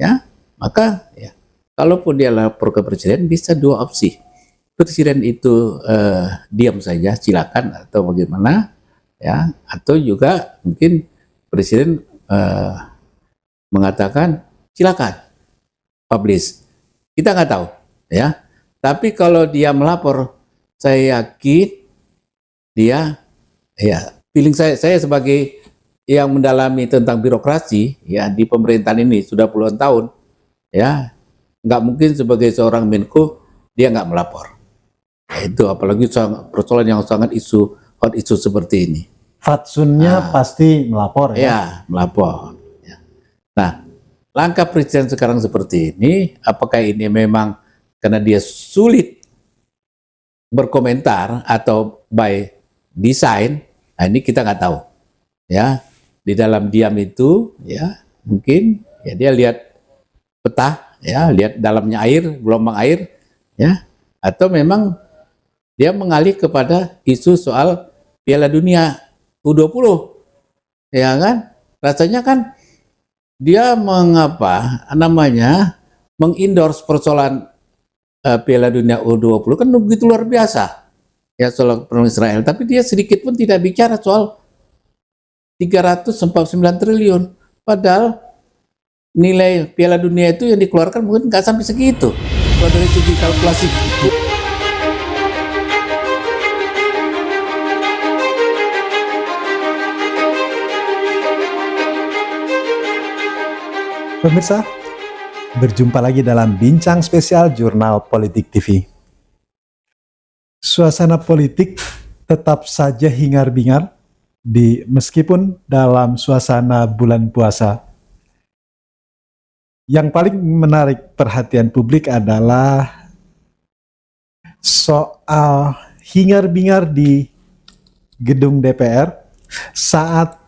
ya, maka ya, kalaupun dia lapor ke presiden bisa dua opsi. Presiden itu diam saja, silakan atau bagaimana, ya, atau juga mungkin presiden mengatakan silakan publish. Kita nggak tahu, ya. Tapi kalau dia melapor, saya yakin dia, ya, feeling saya sebagai yang mendalami tentang birokrasi, ya, di pemerintahan ini sudah puluhan tahun, ya, nggak mungkin sebagai seorang Menko dia nggak melapor. Nah, itu apalagi persoalan yang sangat hot isu seperti ini. Fatsunnya pasti melapor, ya? Ya, melapor. Ya. Nah, langkah presiden sekarang seperti ini, apakah ini memang karena dia sulit berkomentar atau by design? Nah, ini kita nggak tahu. Ya, di dalam diam itu, ya, mungkin ya dia lihat peta, ya, lihat dalamnya air, gelombang air, ya, atau memang dia mengalih kepada isu soal Piala Dunia U20, ya kan? Rasanya kan dia mengendorse persoalan Piala Dunia U20 kan begitu luar biasa, ya, soal perang Israel, tapi dia sedikit pun tidak bicara soal 349 triliun, padahal nilai Piala Dunia itu yang dikeluarkan mungkin nggak sampai segitu kalau dari segi kalkulasi. Pemirsa, berjumpa lagi dalam Bincang Spesial Jurnal Politik TV. Suasana politik tetap saja hingar-bingar meskipun dalam suasana bulan puasa. Yang paling menarik perhatian publik adalah soal hingar-bingar di gedung DPR saat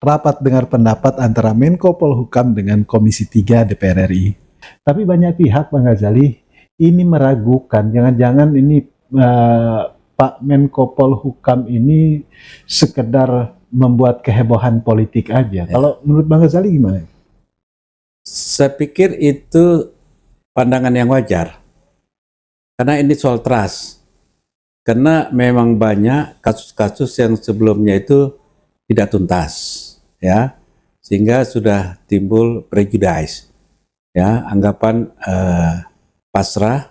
rapat dengar pendapat antara Menko Polhukam dengan Komisi 3 DPR RI. Tapi banyak pihak, Bang Ghazali, ini meragukan, jangan-jangan ini Pak Menko Polhukam ini sekedar membuat kehebohan politik aja. Ya. Kalau menurut Bang Ghazali gimana? Saya pikir itu pandangan yang wajar. Karena ini soal trust. Karena memang banyak kasus-kasus yang sebelumnya itu tidak tuntas, ya, sehingga sudah timbul prejudice, ya, anggapan pasrah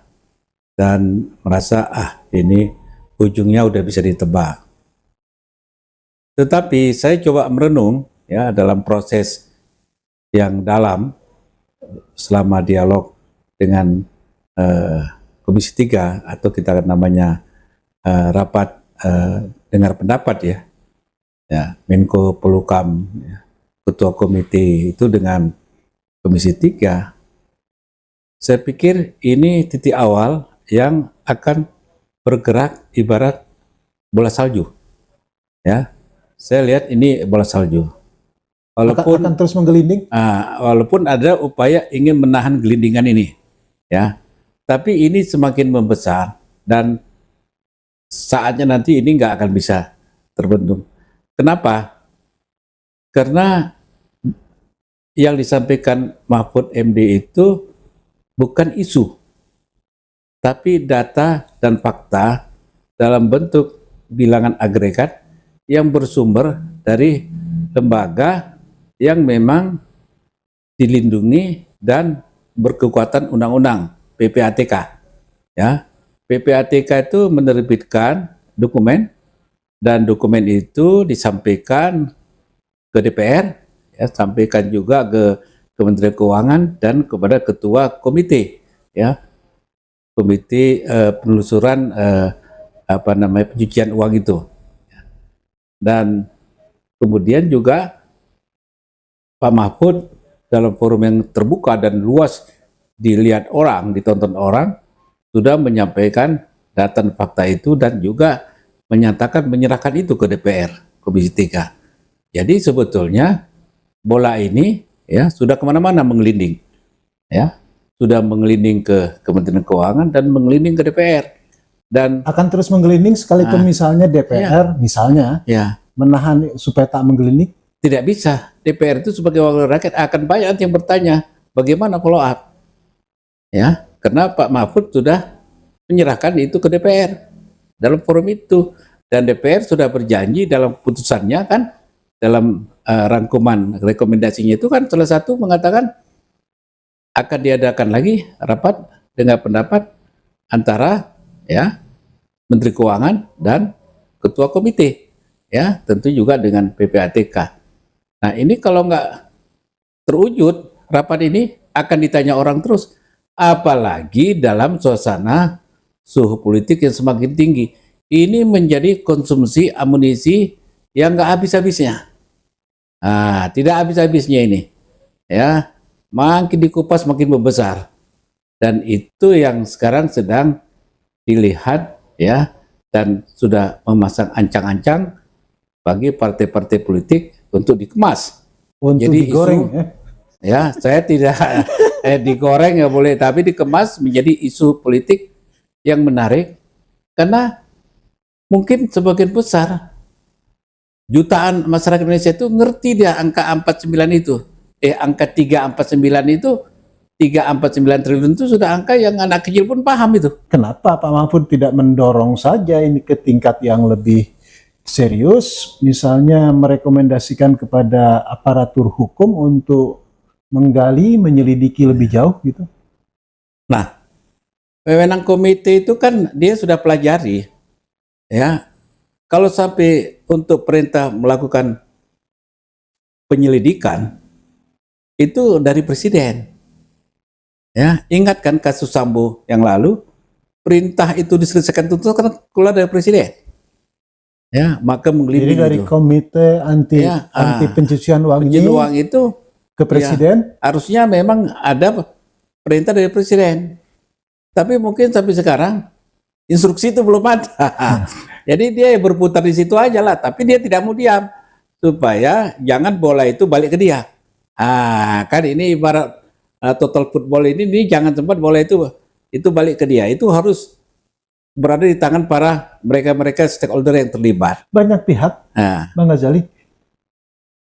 dan merasa ini ujungnya udah bisa ditebak. Tetapi saya coba merenung, ya, dalam proses yang dalam selama dialog dengan Komisi 3 atau kita namanya rapat dengar pendapat, ya, Menko Polhukam, ya, Ketua Komite itu dengan Komisi 3, saya pikir ini titik awal yang akan bergerak ibarat bola salju, ya. Saya lihat ini bola salju. Walaupun akan terus menggelinding. Walaupun ada upaya ingin menahan gelindingan ini, ya, tapi ini semakin membesar dan saatnya nanti ini nggak akan bisa terbendung. Kenapa? Karena yang disampaikan Mahfud MD itu bukan isu, tapi data dan fakta dalam bentuk bilangan agregat yang bersumber dari lembaga yang memang dilindungi dan berkekuatan undang-undang, PPATK. Ya, PPATK itu menerbitkan dokumen dan dokumen itu disampaikan ke DPR, ya, sampaikan juga ke Kementerian Keuangan dan kepada Ketua Komite, ya, Komite penelusuran pencucian uang itu. Dan kemudian juga Pak Mahfud dalam forum yang terbuka dan luas dilihat orang, ditonton orang, sudah menyampaikan data dan fakta itu dan juga menyatakan menyerahkan itu ke DPR, Komisi 3. Jadi sebetulnya bola ini, ya, sudah kemana-mana mengelinding, ya, sudah mengelinding ke Kementerian Keuangan dan mengelinding ke DPR. Dan akan terus menggelinding sekalipun misalnya DPR, misalnya, menahan supaya tak menggelinding. Tidak bisa. DPR itu sebagai wakil rakyat akan banyak yang bertanya, bagaimana follow up? Ya, karena Pak Mahfud sudah menyerahkan itu ke DPR dalam forum itu, dan DPR sudah berjanji dalam putusannya kan, dalam rangkuman rekomendasinya itu kan salah satu mengatakan akan diadakan lagi rapat dengar pendapat antara ya Menteri Keuangan dan Ketua Komite, ya tentu juga dengan PPATK. Nah ini kalau nggak terwujud rapat ini akan ditanya orang terus, apalagi dalam suasana suhu politik yang semakin tinggi. Ini menjadi konsumsi amunisi yang nggak habis-habisnya. Tidak habis-habisnya ini, ya makin dikupas makin membesar, dan itu yang sekarang sedang dilihat ya, dan sudah memasang ancang-ancang bagi partai-partai politik untuk dikemas. Untuk Jadi digoreng isu, ya saya tidak digoreng ya boleh, tapi dikemas menjadi isu politik yang menarik, karena mungkin sebagian besar jutaan masyarakat Indonesia itu ngerti dia angka 49 itu. Angka 349 itu, 349 triliun itu sudah angka yang anak kecil pun paham itu. Kenapa Pak Mahfud tidak mendorong saja ini ke tingkat yang lebih serius, misalnya merekomendasikan kepada aparatur hukum untuk menggali, menyelidiki lebih jauh gitu? Nah, wewenang komite itu kan dia sudah pelajari, ya. Kalau sampai untuk perintah melakukan penyelidikan itu dari presiden. Ya, ingatkan kasus Sambo yang lalu, perintah itu diselesaikan tuntas karena keluar dari presiden. Ya, maka Jadi menggelinding dari itu. komite anti Ya, pencucian uang Pencucian ini uang itu ke presiden. harusnya memang ada perintah dari presiden. Tapi mungkin sampai sekarang instruksi itu belum ada. Jadi dia berputar di situ aja lah, tapi dia tidak mau diam supaya jangan bola itu balik ke dia. Kan ini ibarat total football ini jangan sempat bola itu balik ke dia. Itu harus berada di tangan para mereka stakeholder yang terlibat. Banyak pihak, Bang Ghazali,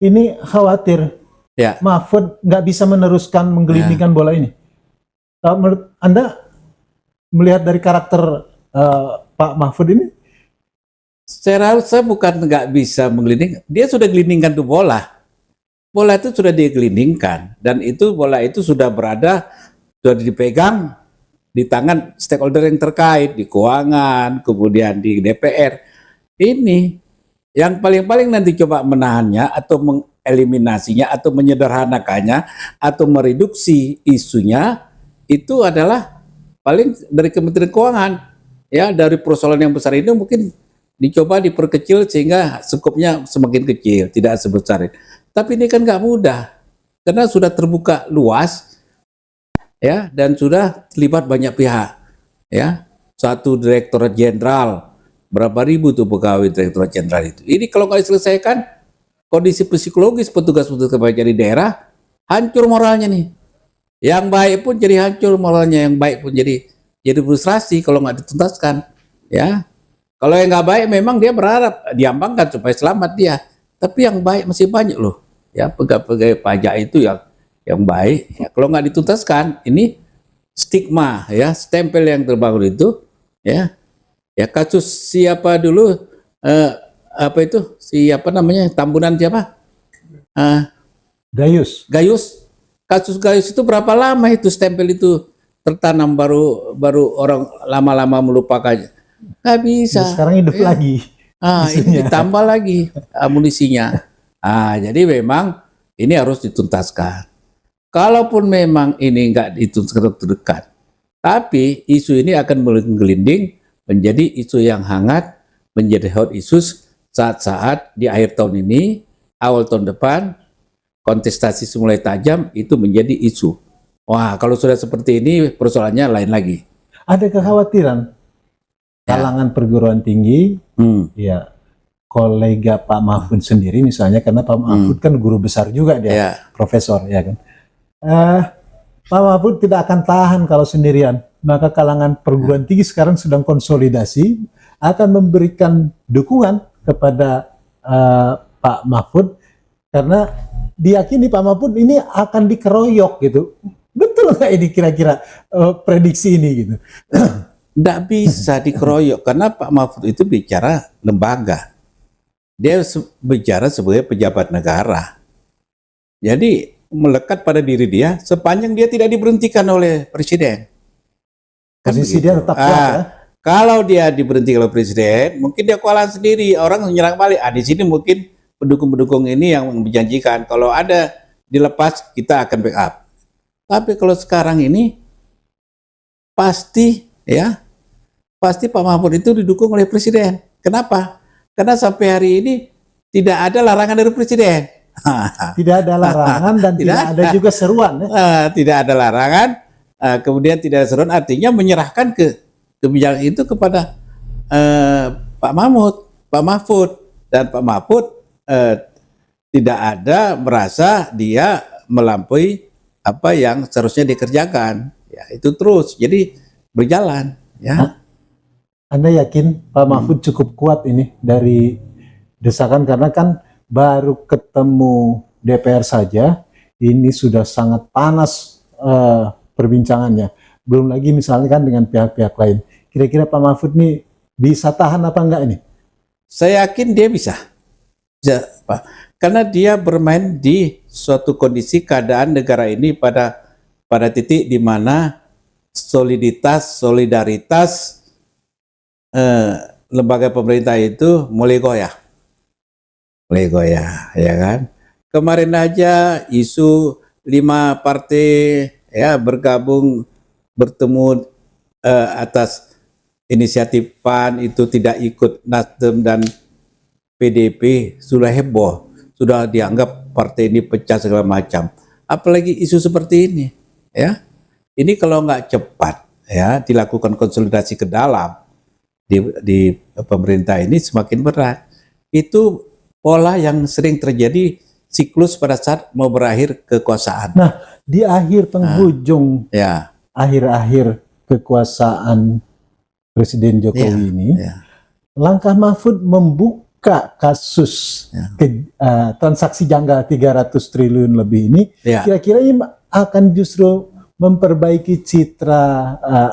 ini khawatir Ya. Mahfud nggak bisa meneruskan menggelindingkan bola ini. Kalau menurut Anda melihat dari karakter Pak Mahfud ini? Saya rasa bukan nggak bisa menggelinding, dia sudah gelindingkan tuh bola. Bola itu sudah digelindingkan, dan itu bola itu sudah dipegang di tangan stakeholder yang terkait, di keuangan, kemudian di DPR. Ini yang paling-paling nanti coba menahannya atau mengeliminasinya atau menyederhanakannya atau mereduksi isunya itu adalah paling dari Kementerian Keuangan. Ya, dari persoalan yang besar ini mungkin dicoba diperkecil sehingga skupnya semakin kecil, tidak sebesar ini. Tapi ini kan nggak mudah, karena sudah terbuka luas, ya, dan sudah terlibat banyak pihak, ya. Satu direktorat jenderal, berapa ribu tuh pegawai direktorat jenderal itu. Ini kalau nggak diselesaikan, kondisi psikologis petugas-petugas kebajikan di daerah hancur moralnya nih. Yang baik pun jadi hancur moralnya, yang baik pun jadi frustrasi kalau nggak dituntaskan, ya. Kalau yang nggak baik memang dia berharap diambangkan supaya selamat dia. Tapi yang baik masih banyak loh, ya pegawai pajak itu yang baik. Ya, kalau nggak dituntaskan, ini stigma, ya stempel yang terbangun itu, ya kasus siapa dulu, apa itu siapa namanya Tambunan siapa? Gayus. Kasus Gayus itu berapa lama itu stempel itu tertanam, baru orang lama-lama melupakannya. Nggak bisa. Sekarang hidup lagi. Ini ditambah lagi amunisinya. Jadi memang ini harus dituntaskan. Kalaupun memang ini nggak dituntaskan terdekat, tapi isu ini akan menggelinding menjadi isu yang hangat, menjadi hot issues saat-saat di akhir tahun ini, awal tahun depan, kontestasi mulai tajam, itu menjadi isu. Wah, kalau sudah seperti ini persoalannya lain lagi. Ada kekhawatiran kalangan perguruan tinggi, ya kolega Pak Mahfud sendiri misalnya, karena Pak Mahfud kan guru besar juga dia, profesor, ya kan. Pak Mahfud tidak akan tahan kalau sendirian, maka kalangan perguruan tinggi sekarang sedang konsolidasi, akan memberikan dukungan kepada Pak Mahfud, karena diyakini Pak Mahfud ini akan dikeroyok gitu. Betul nggak ini kira-kira prediksi ini gitu? Nggak bisa dikeroyok karena Pak Mahfud itu bicara lembaga. Dia bicara sebagai pejabat negara. Jadi melekat pada diri dia sepanjang dia tidak diberhentikan oleh presiden. Kan Posisi begitu. dia tetap kuat ya. Kalau dia diberhentikan oleh presiden, mungkin dia kewalahan sendiri, orang menyerang balik. Di sini mungkin pendukung-pendukung ini yang menjanjikan kalau ada dilepas kita akan backup. Tapi kalau sekarang ini pasti Pak Mahfud itu didukung oleh presiden. Kenapa? Karena sampai hari ini tidak ada larangan dari presiden. Tidak ada larangan dan tidak ada juga seruan ya. Tidak ada larangan, kemudian tidak ada seruan, artinya menyerahkan kebijakan itu kepada Pak Mahfud dan Pak Mahfud tidak ada merasa dia melampaui apa yang seharusnya dikerjakan. Ya, itu terus jadi berjalan ya. Anda yakin Pak Mahfud cukup kuat ini dari desakan, karena kan baru ketemu DPR saja ini sudah sangat panas perbincangannya. Belum lagi misalnya kan dengan pihak-pihak lain. Kira-kira Pak Mahfud nih bisa tahan apa enggak ini? Saya yakin dia bisa Pak. Karena dia bermain di suatu kondisi keadaan negara ini pada titik di mana solidaritas lembaga pemerintah itu mulai goyah, ya kan? Kemarin aja isu 5 partai ya bergabung bertemu atas inisiatif PAN itu tidak ikut Nasdem dan PDP sudah heboh, sudah dianggap partai ini pecah segala macam. Apalagi isu seperti ini, ya. Ini kalau nggak cepat ya dilakukan konsolidasi ke dalam di pemerintah ini semakin berat. Itu pola yang sering terjadi siklus pada saat mau berakhir kekuasaan. Nah, di akhir penghujung akhir-akhir kekuasaan Presiden Jokowi ini, langkah Mahfud membuka kasus transaksi janggal 300 triliun lebih ini, kira-kira ini akan justru memperbaiki citra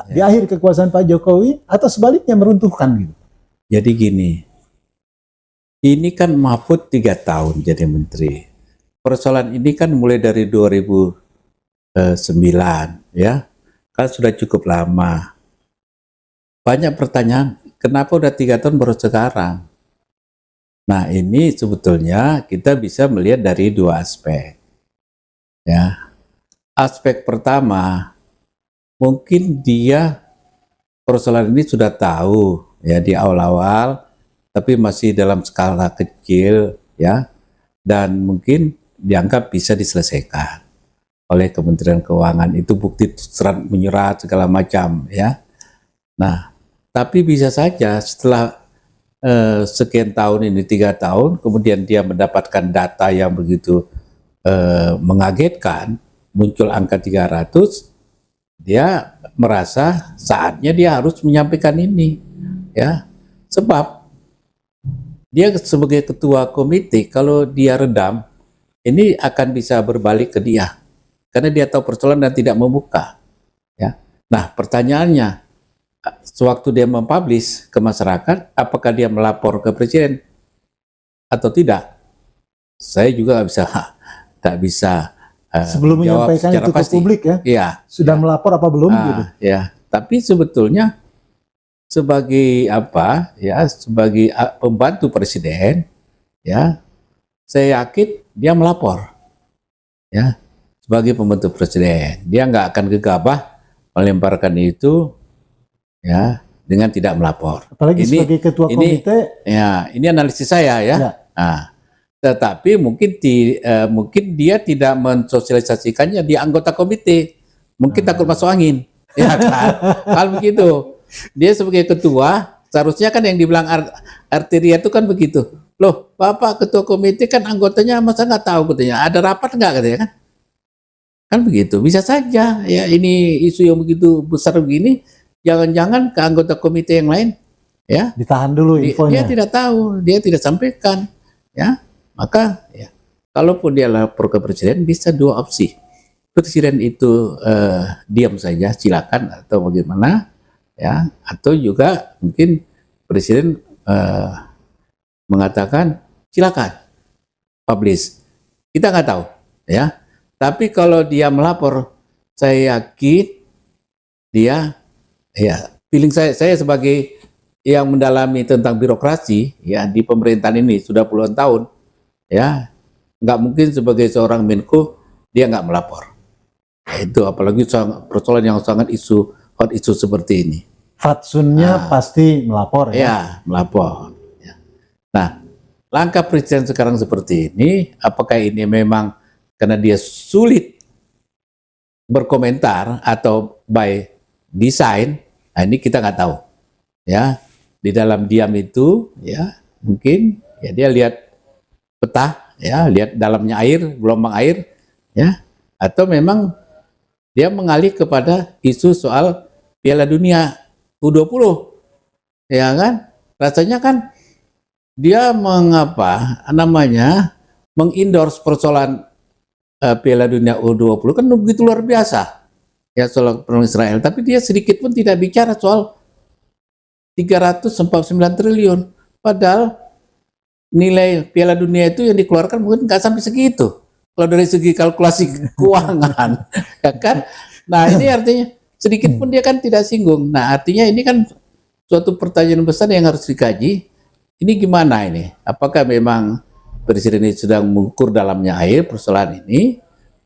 di akhir kekuasaan Pak Jokowi atau sebaliknya meruntuhkan gitu? Jadi gini, ini kan Mahfud 3 tahun jadi menteri. Persoalan ini kan mulai dari 2009 ya, kan sudah cukup lama. Banyak pertanyaan, kenapa udah 3 tahun baru sekarang? Nah ini sebetulnya kita bisa melihat dari 2 aspek. Ya, aspek pertama, mungkin dia persoalan ini sudah tahu ya di awal-awal, tapi masih dalam skala kecil ya, dan mungkin dianggap bisa diselesaikan oleh Kementerian Keuangan. Itu bukti surat menyurat segala macam ya. Nah, tapi bisa saja setelah sekian tahun ini 3 tahun, kemudian dia mendapatkan data yang begitu mengagetkan, muncul angka 300, dia merasa saatnya dia harus menyampaikan ini ya. Sebab dia sebagai ketua komite, kalau dia redam, ini akan bisa berbalik ke dia karena dia tahu persoalan dan tidak membuka ya. Nah pertanyaannya, sewaktu dia mempublish ke masyarakat, apakah dia melapor ke presiden atau tidak? Saya juga tak bisa sebelum menyampaikan itu ke publik ya, sudah melapor apa belum gitu? Ya, tapi sebetulnya sebagai sebagai pembantu presiden ya, saya yakin dia melapor ya, sebagai pembantu presiden. Dia nggak akan gegabah melemparkan itu ya dengan tidak melapor. Apalagi ini, sebagai ketua komite. Ya, ini analisis saya ya. Nah, tetapi mungkin dia tidak mensosialisasikannya di anggota komite. Mungkin takut masuk angin. Ya kan? Kalau begitu, dia sebagai ketua, seharusnya kan yang dibilang arteria itu kan begitu. Loh, Bapak ketua komite kan anggotanya masa nggak tahu katanya. Ada rapat nggak katanya kan? Kan begitu. Bisa saja ya, ini isu yang begitu besar begini, jangan-jangan ke anggota komite yang lain ya ditahan dulu infonya. Dia tidak tahu, dia tidak sampaikan ya. Maka ya kalaupun dia lapor ke presiden bisa dua opsi. Presiden itu diam saja, silakan atau bagaimana, ya, atau juga mungkin presiden mengatakan silakan publish. Kita nggak tahu, ya. Tapi kalau dia melapor, saya yakin dia, ya, feeling saya sebagai yang mendalami tentang birokrasi, ya, di pemerintahan ini sudah puluhan tahun, ya, nggak mungkin sebagai seorang Menko dia nggak melapor. Itu apalagi persoalan yang sangat hot isu seperti ini. Fatsunnya pasti melapor, ya. Ya, melapor. Ya. Nah, langkah presiden sekarang seperti ini, apakah ini memang karena dia sulit berkomentar atau by design? Nah, ini kita nggak tahu. Ya, di dalam diam itu, ya, mungkin ya dia lihat peta, ya, lihat dalamnya air, gelombang air, ya, atau memang dia mengalih kepada isu soal Piala Dunia U20, ya kan? Rasanya kan dia mengendorse persoalan Piala Dunia U20 kan begitu luar biasa, ya, soal perang Israel. Tapi dia sedikit pun tidak bicara soal 349 triliun, padahal nilai Piala Dunia itu yang dikeluarkan mungkin nggak sampai segitu. Kalau dari segi kalkulasi keuangan, ya kan? Nah, ini artinya sedikit pun dia kan tidak singgung. Nah, artinya ini kan suatu pertanyaan besar yang harus dikaji. Ini gimana ini? Apakah memang presiden ini sedang mengukur dalamnya air persoalan ini,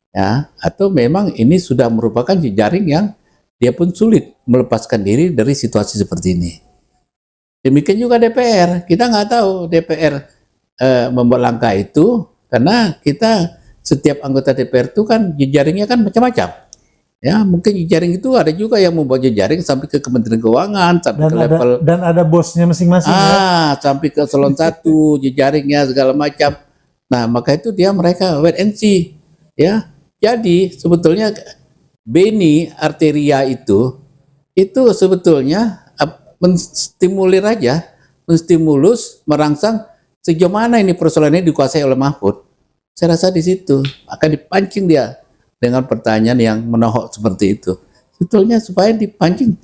ya? Atau memang ini sudah merupakan jejaring yang dia pun sulit melepaskan diri dari situasi seperti ini. Demikian juga DPR. Kita nggak tahu DPR membuat langkah itu karena kita setiap anggota DPR itu kan jejaringnya kan macam-macam. Ya, mungkin jejaring itu ada juga yang membuat jejaring sampai ke Kementerian Keuangan, sampai ke level dan ada bosnya masing-masing, ya. sampai ke eselon 1, jejaringnya segala macam. Nah, maka itu mereka wait and see, ya. Jadi sebetulnya Beni Arteria itu sebetulnya menstimulir aja, menstimulus, merangsang sejauh mana ini persoalan ini dikuasai oleh Mahfud. Saya rasa di situ akan dipancing dia dengan pertanyaan yang menohok seperti itu. Sebetulnya supaya dipancing,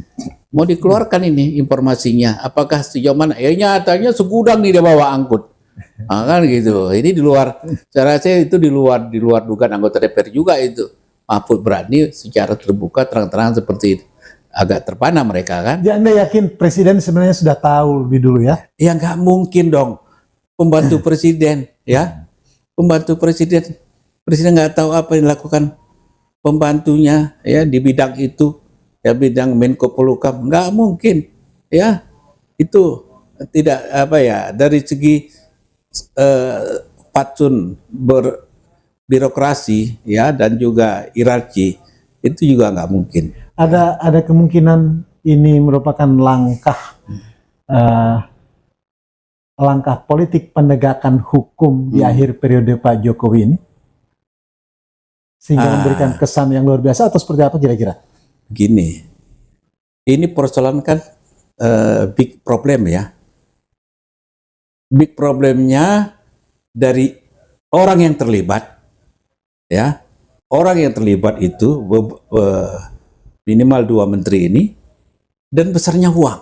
mau dikeluarkan ini informasinya. Apakah sejauh mana? Ya nyatanya segudang nih dia bawa angkut. Nah, kan gitu. Ini di luar, saya rasa itu di luar dugaan anggota DPR juga itu. Mahfud berani secara terbuka terang-terangan seperti itu. Agak terpana mereka kan. Ya, Anda yakin presiden sebenarnya sudah tahu lebih dulu, ya? Ya nggak mungkin dong. Pembantu presiden, ya. Pembantu presiden nggak tahu apa yang dilakukan pembantunya, ya, di bidang itu, ya, bidang Menko Polhukam. Nggak mungkin, ya. Itu tidak dari segi fatsun birokrasi, ya, dan juga hierarki itu juga nggak mungkin. Ada kemungkinan ini merupakan langkah politik penegakan hukum di akhir periode Pak Jokowi ini, sehingga memberikan kesan yang luar biasa, atau seperti apa kira-kira? Gini, ini persoalan kan big problem, ya. Big problemnya dari orang yang terlibat, ya. Orang yang terlibat itu minimal 2 menteri ini, dan besarnya uang,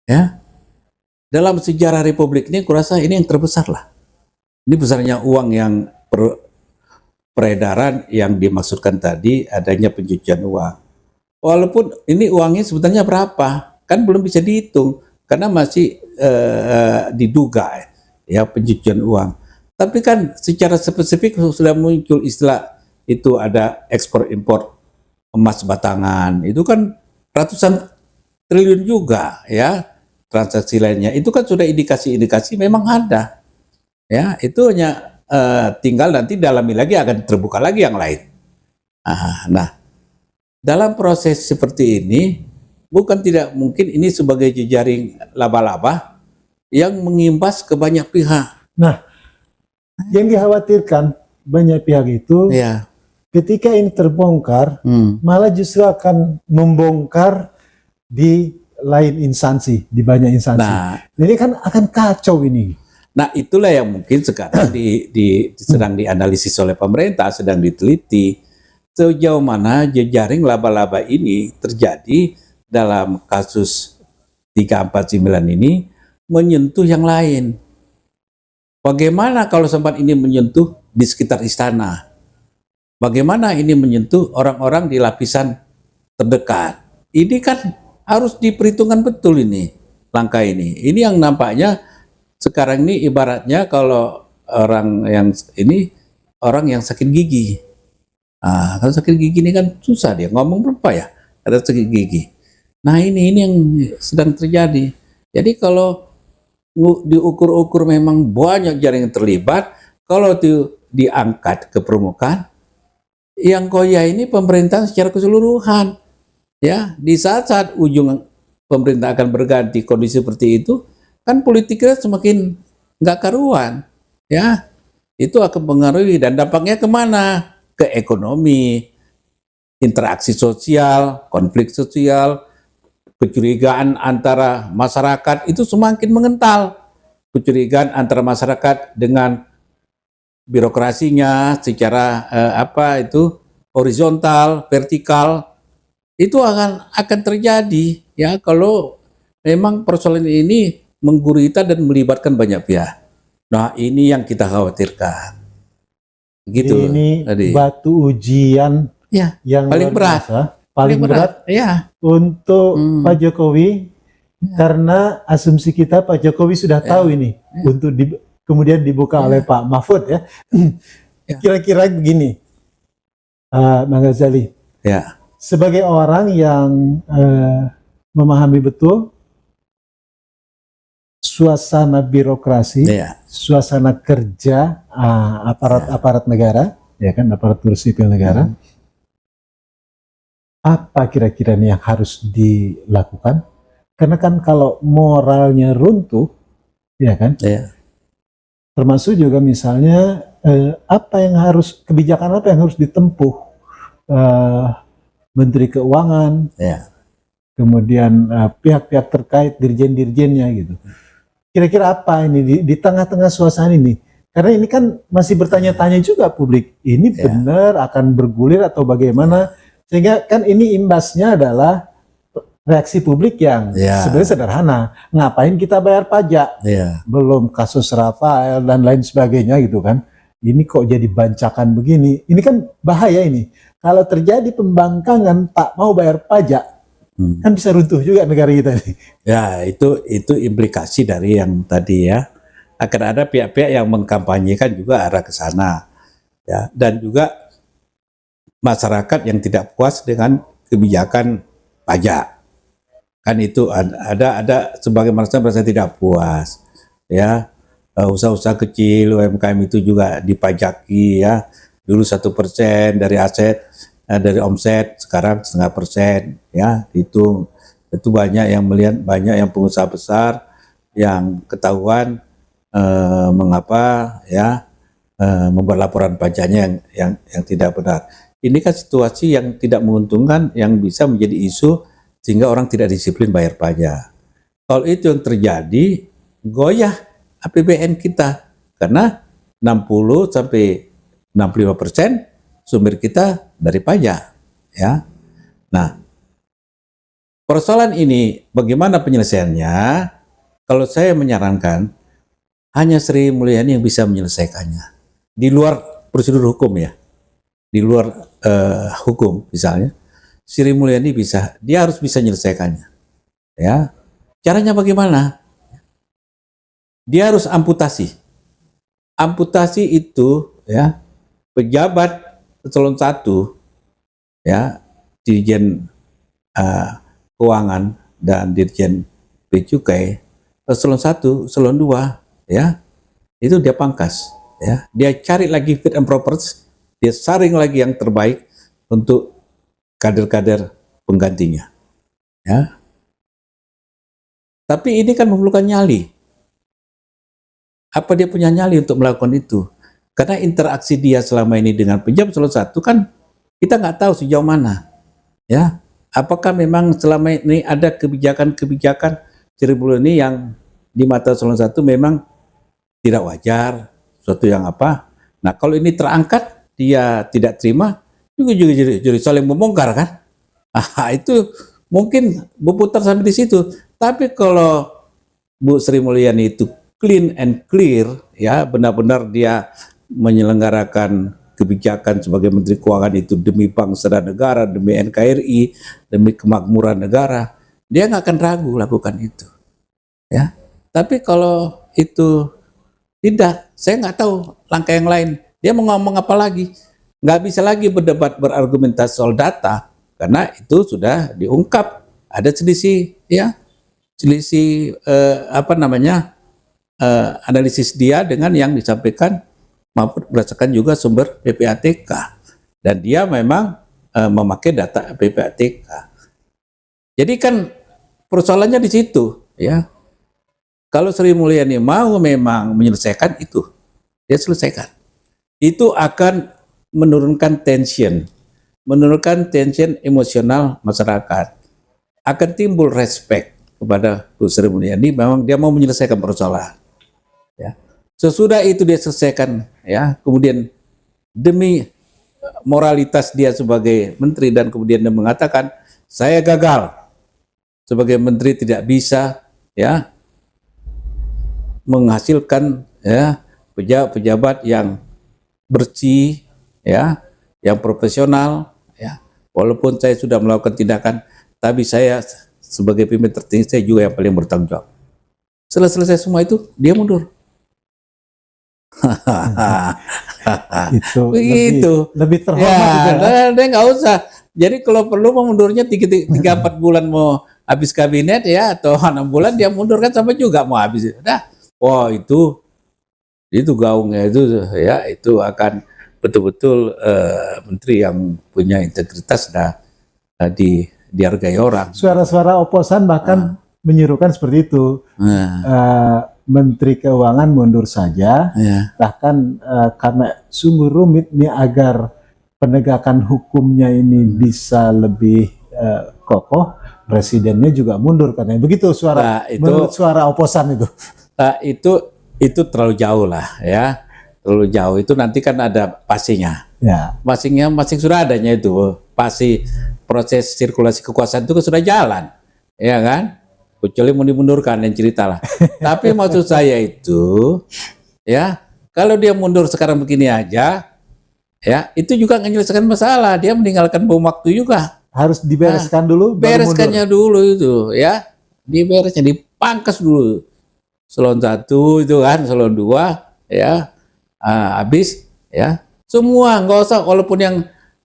ya. Dalam sejarah Republik ini, kurasa ini yang terbesar lah. Ini besarnya uang yang peredaran yang dimaksudkan tadi adanya pencucian uang. Walaupun ini uangnya sebetulnya berapa, kan belum bisa dihitung karena masih diduga, ya, pencucian uang. Tapi kan secara spesifik sudah muncul istilah itu, ada ekspor impor emas batangan. Itu kan ratusan triliun juga, ya. Transaksi lainnya itu kan sudah indikasi-indikasi memang ada, ya. Itu hanya tinggal nanti dalami lagi, akan terbuka lagi yang lain. Nah, dalam proses seperti ini bukan tidak mungkin ini sebagai jejaring laba-laba yang mengimbas ke banyak pihak. Nah, yang dikhawatirkan banyak pihak itu, Ya, ketika ini terbongkar, malah justru akan membongkar di lain instansi, di banyak instansi. Nah, Ini kan akan kacau ini. Nah, itulah yang mungkin sekarang sedang dianalisis oleh pemerintah, sedang diteliti sejauh mana jejaring laba-laba ini terjadi dalam kasus 349 ini menyentuh yang lain. Bagaimana kalau sempat ini menyentuh di sekitar istana? Bagaimana ini menyentuh orang-orang di lapisan terdekat? Ini kan harus diperhitungkan betul ini langkah ini. Ini yang nampaknya sekarang ini ibaratnya kalau orang yang sakit gigi. Ah, kalau sakit gigi ini kan susah dia ngomong berapa ya? Ada sakit gigi. Nah, ini yang sedang terjadi. Jadi kalau diukur-ukur memang banyak jaringan terlibat, kalau itu diangkat ke permukaan, yang goyah ini pemerintah secara keseluruhan. Ya, di saat-saat ujung pemerintah akan berganti kondisi seperti itu, kan politiknya semakin nggak karuan, ya. Itu akan mempengaruhi dan dampaknya kemana? Ke ekonomi, interaksi sosial, konflik sosial, kecurigaan antara masyarakat itu semakin mengental. Kecurigaan antara masyarakat dengan birokrasinya secara horizontal, vertikal itu akan terjadi ya kalau memang persoalan ini menggurita dan melibatkan banyak pihak. Nah, ini yang kita khawatirkan. Gitu Ini tadi. batu ujian Ya, yang paling luar berat. biasa, paling berat Ya. untuk Pak Jokowi, karena asumsi kita Pak Jokowi sudah tahu ini untuk kemudian dibuka oleh Pak Mahfud ya. Kira-kira begini, Bang Ghazali. Ya. Sebagai orang yang memahami betul suasana birokrasi, suasana kerja aparat negara, ya kan, aparatur sipil negara, apa kira-kira nih yang harus dilakukan? Karena kan kalau moralnya runtuh, ya kan, termasuk juga misalnya kebijakan apa yang harus ditempuh Menteri Keuangan, kemudian pihak-pihak terkait, dirjen-dirjennya gitu. Kira-kira apa ini di tengah-tengah suasana ini? Karena ini kan masih bertanya-tanya juga publik, ini benar akan bergulir atau bagaimana? Sehingga kan ini imbasnya adalah reaksi publik yang sebenarnya sederhana. Ngapain kita bayar pajak? Belum kasus Rafael dan lain sebagainya gitu kan. Ini kok jadi bancakan begini? Ini kan bahaya ini. Kalau terjadi pembangkangan tak mau bayar pajak, kan bisa runtuh juga negara kita ini. Ya, itu implikasi dari yang tadi ya. Akan ada pihak-pihak yang mengkampanyekan juga arah ke sana. Ya, dan juga masyarakat yang tidak puas dengan kebijakan pajak. Kan itu ada sebagai masyarakat merasa tidak puas. Ya, usaha-usaha kecil UMKM itu juga dipajaki ya. Dulu 1% dari aset, dari omset, sekarang 0,5% ya, itu banyak yang melihat, banyak yang pengusaha besar yang ketahuan mengapa ya membuat laporan pajaknya yang tidak benar. Ini kan situasi yang tidak menguntungkan yang bisa menjadi isu sehingga orang tidak disiplin bayar pajak. Kalau itu yang terjadi, goyah APBN kita karena 60 sampai 65% sumber kita dari pajak, ya. Nah, persoalan ini bagaimana penyelesaiannya? Kalau saya menyarankan hanya Sri Mulyani yang bisa menyelesaikannya. Di luar prosedur hukum ya, di luar hukum misalnya, Sri Mulyani dia harus bisa menyelesaikannya. Ya, caranya bagaimana? Dia harus amputasi. Amputasi itu ya. Pejabat eselon 1 ya, Dirjen Keuangan dan Dirjen Bea Cukai, eselon 1, eselon 2 ya, itu dia pangkas ya. Dia cari lagi fit and proper, dia saring lagi yang terbaik untuk kader-kader penggantinya ya. Tapi ini kan memerlukan nyali. Apa dia punya nyali untuk melakukan itu? Karena interaksi dia selama ini dengan pejabat eselon 1 kan kita nggak tahu sejauh mana, ya. Apakah memang selama ini ada kebijakan-kebijakan Sri Mulyani yang di mata eselon 1 memang tidak wajar, suatu yang apa. Nah, kalau ini terangkat, dia tidak terima, juga jadi saling membongkar kan. Ah, itu mungkin berputar sampai di situ. Tapi kalau Bu Sri Mulyani itu clean and clear, ya benar-benar dia menyelenggarakan kebijakan sebagai Menteri Keuangan itu demi bangsa dan negara, demi NKRI, demi kemakmuran negara, dia nggak akan ragu lakukan itu. Ya, tapi kalau itu tidak, saya nggak tahu langkah yang lain. Dia mau ngomong apa lagi? Nggak bisa lagi berdebat berargumentasi soal data karena itu sudah diungkap ada selisih, ya selisih analisis dia dengan yang disampaikan maupun berdasarkan juga sumber PPATK dan dia memang memakai data PPATK. Jadi kan persoalannya di situ, ya. Kalau Sri Mulyani mau memang menyelesaikan itu, dia selesaikan. Itu akan menurunkan tension emosional masyarakat. Akan timbul respect kepada Bu Sri Mulyani, memang dia mau menyelesaikan persoalan. Ya. Sesudah itu dia selesaikan, ya. Kemudian demi moralitas dia sebagai menteri dan kemudian dia mengatakan saya gagal sebagai menteri, tidak bisa, ya, menghasilkan, ya, pejabat-pejabat yang bersih, ya, yang profesional, ya. Walaupun saya sudah melakukan tindakan, tapi saya sebagai pemimpin tertinggi saya juga yang paling bertanggung jawab. Setelah selesai semua itu, dia mundur. Itu Begitu. lebih terhormat Ya, gitu ya. dia nggak usah. Jadi kalau perlu mau mundurnya 3-4 bulan mau habis kabinet, ya, atau 6 bulan dia mundur kan sama juga mau habis. Nah, wah itu gaungnya itu, ya, itu akan betul-betul menteri yang punya integritas dihargai orang. Suara-suara oposan bahkan menyerukan seperti itu. Menteri Keuangan mundur saja, bahkan karena sungguh rumit nih agar penegakan hukumnya ini bisa lebih kokoh, presidennya juga mundur katanya. Begitu suara, menurut suara oposan itu. Itu terlalu jauh lah, ya, terlalu jauh. Itu nanti kan ada passingnya. Ya. Passingnya masing sudah adanya itu, pasti proses sirkulasi kekuasaan itu sudah jalan, ya kan? Kecuali mau dimundurkan yang cerita lah. Tapi maksud saya itu, ya, kalau dia mundur sekarang begini aja, ya, itu juga nggak menyelesaikan masalah. Dia meninggalkan bom waktu juga. Harus dibereskan dulu. Bereskannya dulu itu, ya, diberesnya, dipangkas dulu. Selon 1 itu kan, selon 2, ya, habis, ya, semua nggak usah,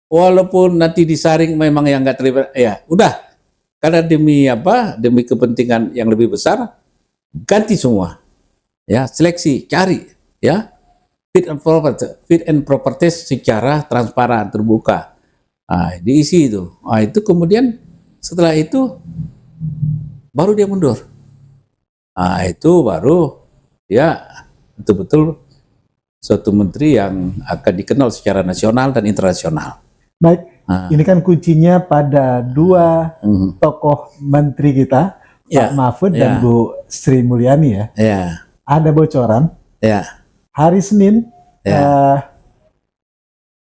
walaupun nanti disaring memang yang nggak terlibat, ya, udah, karena demi kepentingan yang lebih besar, ganti semua, ya, seleksi, cari, ya, fit and proper test secara transparan, terbuka, diisi itu, itu kemudian setelah itu baru dia mundur. Itu baru ya betul-betul suatu menteri yang akan dikenal secara nasional dan internasional. Baik, ini kan kuncinya pada dua tokoh menteri kita, Pak Mahfud dan Bu Sri Mulyani, ya. Ada bocoran, hari Senin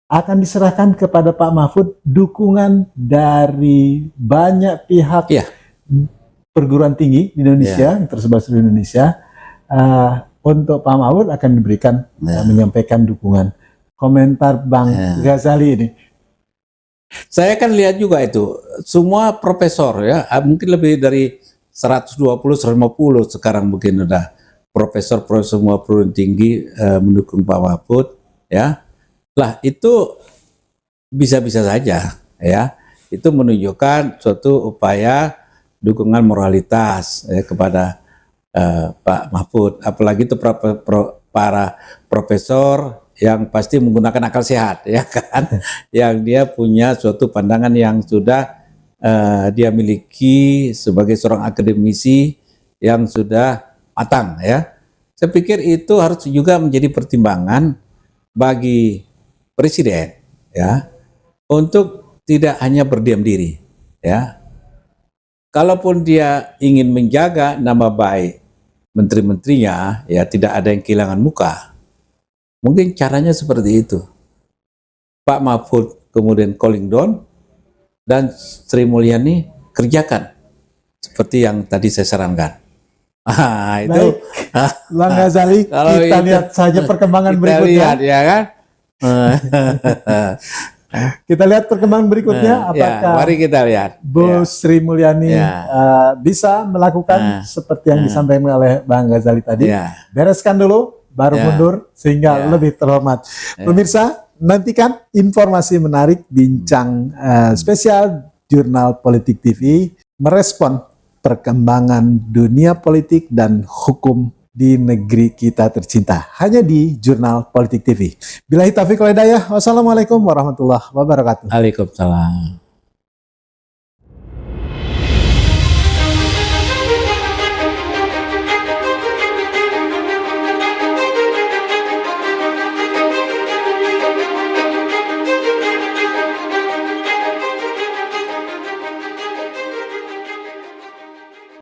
akan diserahkan kepada Pak Mahfud dukungan dari banyak pihak perguruan tinggi di Indonesia, yang tersebar di Indonesia. Untuk Pak Mahfud akan diberikan menyampaikan dukungan. Komentar Bang Ghazali ini. Saya kan lihat juga itu semua profesor, ya, mungkin lebih dari 120-150 sekarang mungkin udah profesor semua perguruan tinggi mendukung Pak Mahfud, ya. Lah itu bisa-bisa saja, ya. Itu menunjukkan suatu upaya dukungan moralitas kepada Pak Mahfud, apalagi itu para profesor yang pasti menggunakan akal sehat, ya kan, yang dia punya suatu pandangan yang sudah dia miliki sebagai seorang akademisi yang sudah matang, ya. Saya pikir itu harus juga menjadi pertimbangan bagi presiden, ya, untuk tidak hanya berdiam diri, ya. Kalaupun dia ingin menjaga nama baik menteri-menterinya ya tidak ada yang kehilangan muka. Mungkin caranya seperti itu. Pak Mahfud kemudian calling down dan Sri Mulyani kerjakan seperti yang tadi saya sarankan. Itu Bang Ghazali, kalau kita itu, lihat saja perkembangan kita berikutnya. lihat ya kan. Kita lihat perkembangan berikutnya, Ya, apakah mari kita lihat. Bu Sri Mulyani Ya. bisa melakukan seperti yang disampaikan oleh Bang Ghazali tadi. Ya. Bereskan dulu, baru Ya. mundur sehingga Ya. lebih terhormat. Pemirsa, nantikan informasi menarik bincang spesial Jurnal Politik TV merespon perkembangan dunia politik dan hukum di negeri kita tercinta. Hanya di Jurnal Politik TV. Billahi taufiq wal hidayah. Wassalamualaikum warahmatullahi wabarakatuh. Waalaikumsalam.